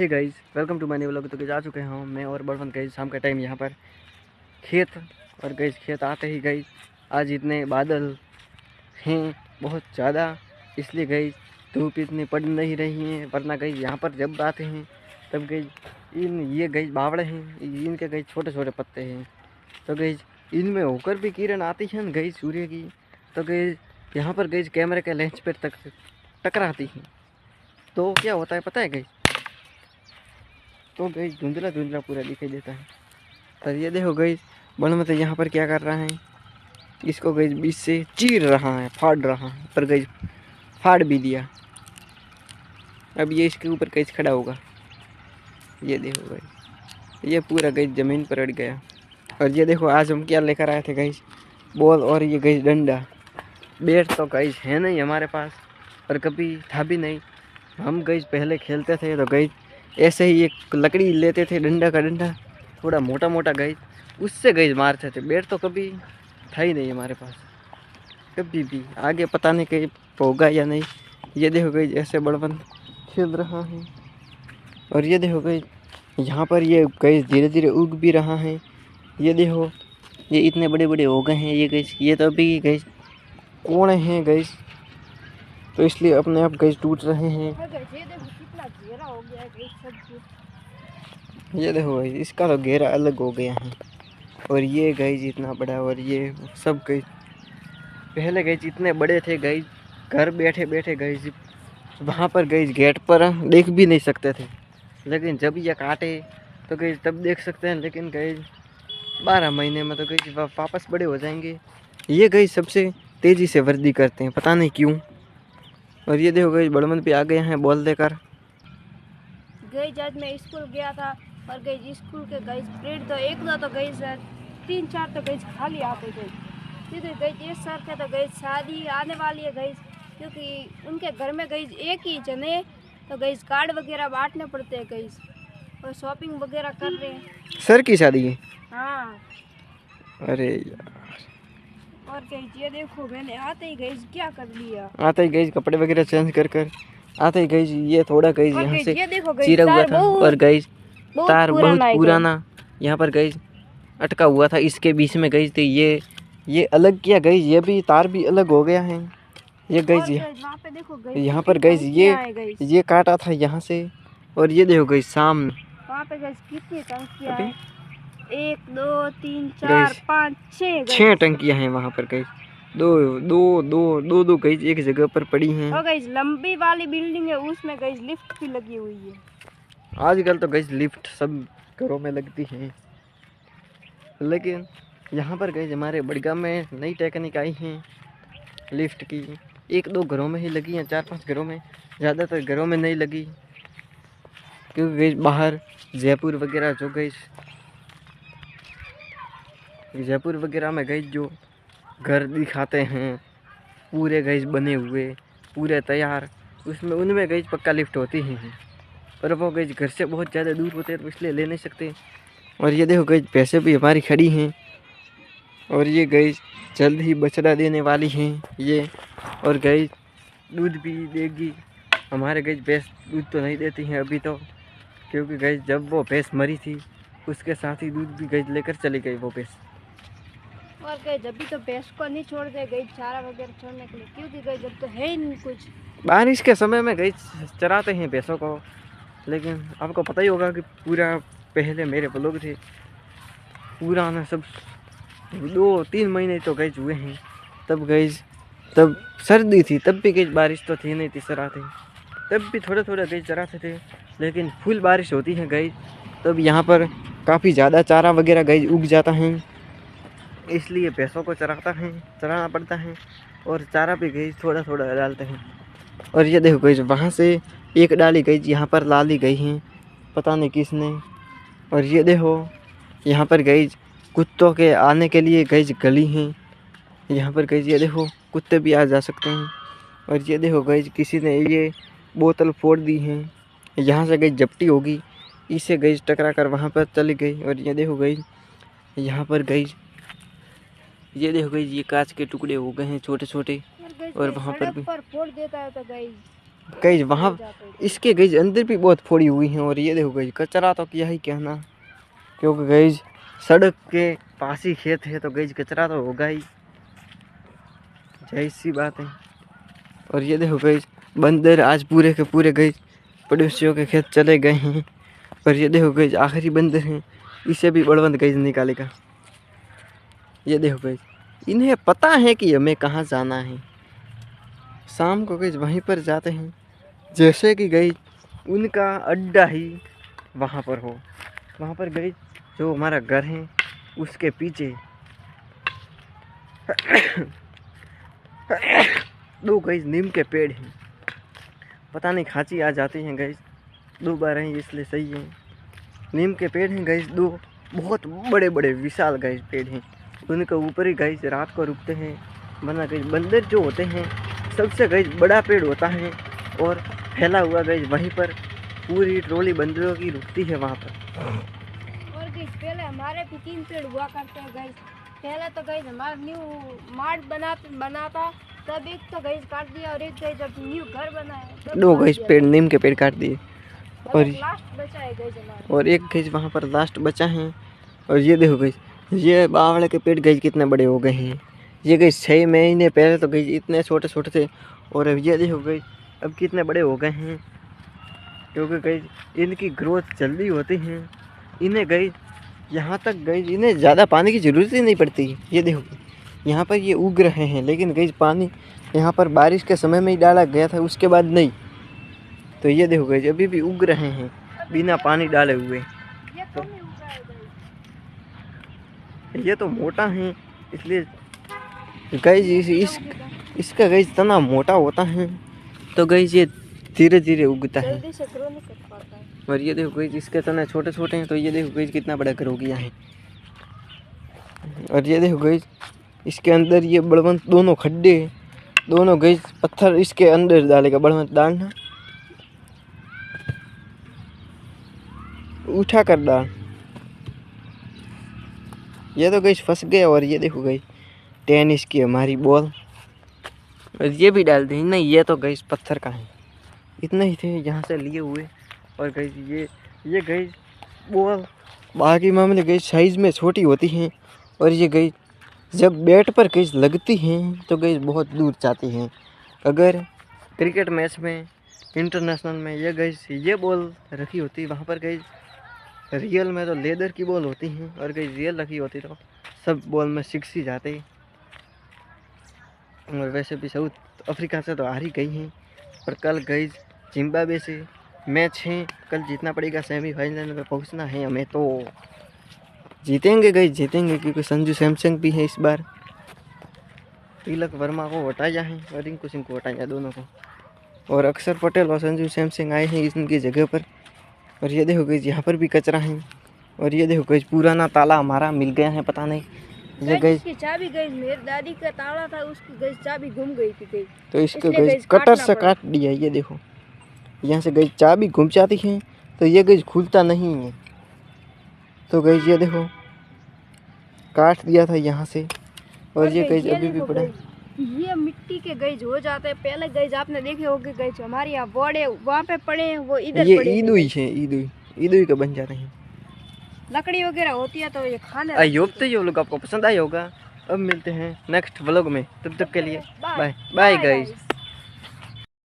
Hey guys, welcome to my new vlog. तो guys आ चुके हैं मैं और बड़वन गाइस शाम का टाइम यहाँ पर खेत। और गाइस खेत आते ही गाइस आज इतने बादल हैं बहुत ज़्यादा, इसलिए गाइस धूप इतनी पड़ नहीं रही है। वरना गाइस यहाँ पर जब आते हैं तब गाइस ये गाइस बावड़े हैं, इनके गाइस छोटे छोटे पत्ते हैं। तो गाइस इनमें होकर भी किरण आती है ना गाइस सूर्य की, तो गाइस यहाँ पर गाइस कैमरे के लेंस पर तक टकराती हैं। तो क्या होता है पता है गाइस, तो गाइस धुंधला धुंधला पूरा दिखाई देता है। और ये देखो गाइस बनमत यहाँ पर क्या कर रहा है, इसको गाइस बीच से चीर रहा है, फाड़ रहा है। पर गाइस फाड़ भी दिया, अब ये इसके ऊपर गाइस खड़ा होगा। ये देखो गाइस ये पूरा गाइस ज़मीन पर अड़ गया। और ये देखो आज हम क्या लेकर आए थे गाइस, बॉल और ये गाइस डंडा। बैट तो गाइस है नहीं हमारे पास और कभी था भी नहीं। हम गाइस पहले खेलते थे तो गाइस ऐसे ही एक लकड़ी लेते थे, डंडा का डंडा थोड़ा मोटा मोटा गाइस, उससे गाइस मारते थे। बैट तो कभी था ही नहीं हमारे पास कभी भी। आगे पता नहीं कहीं होगा या नहीं। ये देखो गाइस ऐसे बड़वन खेल रहा है। और ये देखो गाइस यहाँ पर ये गाइस धीरे धीरे उग भी रहा है। ये देखो ये इतने बड़े बड़े हो गए हैं ये गाइस। ये तो अभी गाइस कोने हैं गाइस, तो इसलिए अपने आप गाइस टूट रहे हैं। ये देखो गाइस इसका तो घेरा अलग हो गया है। और ये गाइस इतना बड़ा, और ये सब गाइस पहले गाइस इतने बड़े थे गाइस, घर बैठे बैठे गाइस वहाँ पर गाइस गेट पर देख भी नहीं सकते थे। लेकिन जब ये काटे तो गाइस तब देख सकते हैं। लेकिन गाइस 12 महीने में तो गाइस वापस बड़े हो जाएंगे। ये गाइस सबसे तेज़ी से वृद्धि करते हैं, पता नहीं क्यों। और ये देखो गाइस बड़मन पे आ गए हैं बॉल देकर। गई आज मैं स्कूल गया था और गई स्कूल के गई पीरियड तो एक दो तो गई सर 3-4 तो गई खाली आते गई, क्योंकि गई ये सर के तो गई शादी आने वाली है गई, क्योंकि उनके घर में गई एक ही जने तो गई कार्ड वगैरह बांटने पड़ते हैं गई, और शॉपिंग वगैरह कर रहे हैं। सर की शादी है? हाँ। अरे यार। और गई ये देखो मैंने आते ही गई क्या कर लिया, आते ही गई कपड़े वगैरह चेंज कर कर आते ही गई ये थोड़ा गई यहाँ से चीरा हुआ था। और गई तार बहुत पुराना यहाँ पर गई अटका हुआ था, इसके बीच में गई थी। ये अलग किया गई, ये भी तार भी अलग हो गया है। ये गई यहाँ पर गई ये काटा था यहाँ से। और ये देखो गई सामने वहाँ पे गई कितनी टंकियां हैं, 1 2 3 4 5 6 टंकियां हैं वहाँ पर गई। दो गई एक जगह पर पड़ी हैं। और गई लंबी वाली बिल्डिंग है उसमें गई लिफ्ट भी लगी हुई है। आजकल तो गई लिफ्ट सब घरों में लगती हैं, लेकिन यहाँ पर गई हमारे बड़गांव में नई टेक्निक आई हैं लिफ्ट की। 1-2 घरों में ही लगी हैं, 4-5 घरों में, ज़्यादातर घरों में नहीं लगी। क्योंकि गई बाहर जयपुर वगैरह जो गई जयपुर वगैरह में गई जो घर दिखाते हैं पूरे गई बने हुए पूरे तैयार, उसमें उनमें गई पक्का लिफ्ट होती ही हैं। पर वो गई घर से बहुत ज़्यादा दूर होते हैं तो इसलिए ले नहीं सकते। और ये देखो गई पैसे भी हमारी खड़ी हैं, और ये गई जल्द ही बछड़ा देने वाली हैं ये। और गई दूध भी देगी। हमारे गई भैंस दूध तो नहीं देती हैं अभी तो, क्योंकि गई जब वो भैंस मरी थी उसके साथ ही दूध भी गई लेकर चली गई वो भैंस। और गई जब भी तो भैंस को नहीं छोड़ दे गई चारा वगैरह छोड़ने के लिए, क्योंकि गई जब तो है ही नहीं कुछ। बारिश के समय में गई चराते हैं भैंसों को। लेकिन आपको पता ही होगा कि पूरा पहले मेरे ब्लॉग थे पुराना सब 2-3 महीने तो गई हुए हैं। तब सर्दी थी, तब भी गई बारिश तो थी नहीं थी, चराते तब भी थोड़ा थोड़ा गई चराते थे। लेकिन फुल बारिश होती है गई तब यहाँ पर काफ़ी ज़्यादा चारा वगैरह गई उग जाता है, इसलिए भैंसों को चराना पड़ता है। और चारा भी गई थोड़ा थोड़ा डालते हैं। और ये देखो गई वहाँ से एक डाली गई यहाँ पर लाली गई हैं, पता नहीं किसने। और ये देखो यहाँ पर गई कुत्तों के आने के लिए गई गली हैं यहाँ पर गई। ये देखो कुत्ते भी आ जा सकते हैं। और ये देखो गई किसी ने ये बोतल फोड़ दी है, यहाँ से गई झपटी होगी, इसे गई टकरा कर वहाँ पर चली गई। और ये देखो गई यहाँ पर गई ये देखो गई ये कांच के टुकड़े हो गए हैं छोटे छोटे। और वहाँ पर भी फोड़ देता है तो गई गई वहाँ जाते हैं। इसके गई अंदर भी बहुत फोड़ी हुई हैं। और ये देखो गई कचरा तो क्या ही कहना, क्योंकि गई सड़क के पास ही खेत है तो गई कचरा तो होगा ही, यही सी बात है। और ये देखो गई बंदर आज पूरे के पूरे गई पड़ोसियों के खेत चले गए हैं। और ये देखो गई आखिरी बंदर हैं, इसे भी बड़वंत गई निकालेगा। ये देखो गई इन्हें पता है कि हमें कहाँ जाना है। शाम को गई वहीं पर जाते हैं, जैसे कि गई उनका अड्डा ही वहाँ पर हो। वहाँ पर गई जो हमारा घर है उसके पीछे 2 गई नीम के पेड़ हैं। पता नहीं खांसी आ जाती हैं गई, 2 बार हैं इसलिए सही है। नीम के पेड़ हैं गई 2 बहुत बड़े बड़े विशाल गई पेड़ हैं। उनके ऊपर ही गई रात को रुकते हैं, वरना गई बंदर जो होते हैं सबसे गई बड़ा पेड़ होता है और फैला हुआ गई वहीं पर पूरी ट्रॉली बंदरों की रुकती है वहाँ पर। और गई पहले हमारे भी 3 पेड़ हुआ करते हैं गई। पहले तो गई हमारा न्यू मार्ट बनाता तब एक तो गई काट दिया और एक गई जब न्यू घर बनाया 2 गई पेड़ नीम के पेड़ काट दिए और लास्ट बचा है गई हमारा। और एक गई वहाँ पर लास्ट बचा है। और ये देखो गई ये बावड़े के पेड़ गई कितने बड़े हो गए हैं। ये गई 6 महीने पहले तो गई इतने छोटे छोटे थे और अब ये देखो गई अब कितने बड़े हो गए हैं, क्योंकि गई इनकी ग्रोथ जल्दी होती है। इन्हें गई यहाँ तक गई इन्हें ज़्यादा पानी की ज़रूरत ही नहीं पड़ती। ये देखो यहाँ पर ये उग रहे हैं, लेकिन गई पानी यहाँ पर बारिश के समय में ही डाला गया था, उसके बाद नहीं। तो ये देखो गई अभी भी उग रहे हैं बिना पानी डाले हुए। ये तो नहीं उगा है गई। ये तो मोटा है इसलिए गई इसका गई तना मोटा होता है तो गई ये धीरे धीरे उगता है। जल्दी से ग्रो नहीं कर पाता है। और ये देखो गई इसके तना छोटे छोटे हैं तो ये देखो गई कितना बड़ा ग्रो किया है। और ये देखो गई इसके अंदर ये बड़वंत दोनों खड्डे दोनों गई पत्थर इसके अंदर डालेगा बड़वंत डालना उठा कर डाल। ये तो गई फंस गया। और ये देखो गई टेनिस की हमारी बॉल और ये भी डाल दी। नहीं ये तो गई पत्थर का है, इतना ही थे यहाँ से लिए हुए। और गई ये गई बॉल बाकी मामले गई साइज़ में छोटी होती हैं और ये गई जब बैट पर गई लगती हैं तो गई बहुत दूर जाती हैं। अगर क्रिकेट मैच में इंटरनेशनल में ये बॉल रखी होती वहाँ पर गई रियल में तो लेदर की बॉल होती हैं और गई रियल रखी होती तो सब बॉल में 6 ही जाते। और वैसे भी साउथ अफ्रीका से तो हार ही गई हैं। और कल गई जिम्बाब्वे से मैच है, कल जीतना पड़ेगा, सेमीफाइनल में पहुंचना है हमें। तो जीतेंगे क्योंकि संजू सैमसंग भी है इस बार। तिलक वर्मा को हटाया है और रिंकू सिंह को हटाया दोनों को। और अक्षर पटेल और संजू सैमसंग आए हैं इनकी जगह पर। और ये देखो गई यहाँ पर भी कचरा है। और ये देखो गई पुराना ताला हमारा मिल गया है, पता नहीं ये गई इसकी चाबी गई मेरी दादी का ताला था उसकी गई चाबी गुम गई थी गई, तो इसको इसलिए गई गई कटर काटना से पड़ा। काट दिया। ये देखो यहाँ से गई चाबी घुम जाती है तो ये गई खुलता नहीं है। तो गई ये देखो काट दिया था यहाँ से। और ये गई अभी भी देखो पड़ा है। गई, ये मिट्टी के गई हो जाते हैं। पहले गई आपने देखे होंगे गई हमारे यहाँ बड़े वहाँ पे पड़े हैं वो इधर ये पड़े हैं। ईदुई है, ईदुई के बन जाते हैं। लकड़ी वगैरह होती है तो ये खाने आई होप तो ये व्लॉग आपको पसंद आया होगा। अब मिलते हैं नेक्स्ट व्लॉग में, तब तक के लिए बाय बाय बाय गाइस।